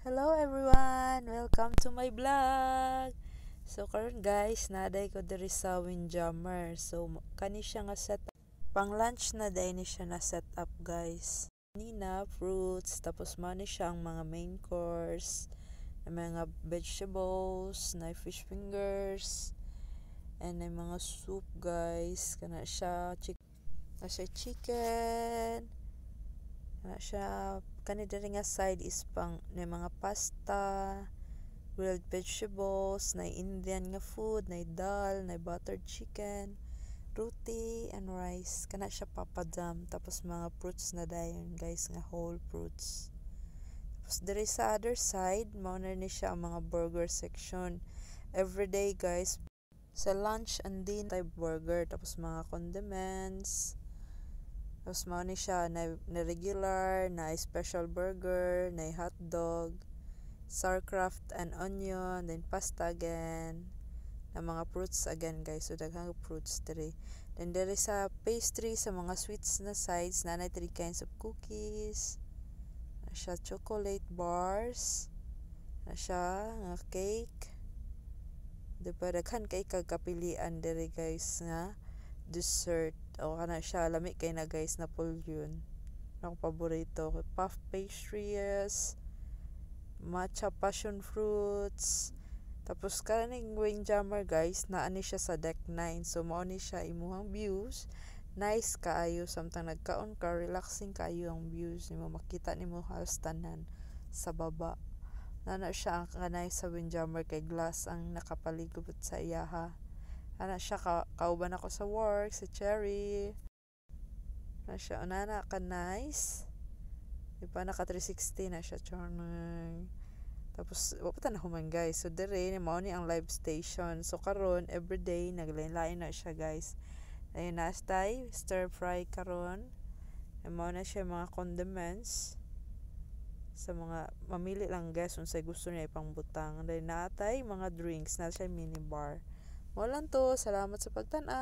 Hello everyone! Welcome to my vlog! So karon guys, naday ko diri sa Windjammer. So kani siya nga set pang lunch na day ni siya na set up guys. Nina fruits tapos man ni siya ang mga main course, mga vegetables, na fish fingers, and na mga soup guys. Kana siya chicken. Kana siya kani diri nga side is pang na mga pasta, grilled vegetables, na Indian nga food, na dal, na buttered chicken, roti and rice. Kana siya papadam tapos mga fruits na dayon guys nga whole fruits. Tapos diri sa other side mao na ni siya ang mga burger section. Everyday guys sa lunch and dinner type burger tapos mga condiments. Tapos mao ni siya na regular, na special burger, na hotdog, sauerkraut and onion, then pasta again, na mga fruits again guys. So daghang fruits diri. Then diri sa pastry sa mga sweets na sides, nanay 3 kinds of cookies. Na siya chocolate bars, na siya nga cake. Diba daghan kay kagapilian diri guys nga dessert. O kana siya lami kay na guys Napoleon. Ako paborito puff pastries, matcha passion fruits. Tapos kaning Windjammer guys naa ni siya sa deck 9. So mao ni siya imuhang views. Nice kaayo samtang nagkaon ka, relaxing kaayo ang views nimo, makita nimo halos tanan sa baba. Nana siya ang kanay sa Windjammer kay glass ang nakapaligubot sa iyaha. Ana siya kauban ako sa work sa Cherry. Na siya unana ka nice. Di pa naka 360 na siya charming. Tapos wapata na human guys. So dire ni mao ni ang live station. So karon everyday naglain-lain na siya guys. Ayun na stay stir fry karon. Mao na siya mga condiments. Sa mga mamili lang guys unsay gusto niya ipangbutang. Dahil natay mga drinks na siya mini bar. Mo lang to. Salamat sa pagtan-aw.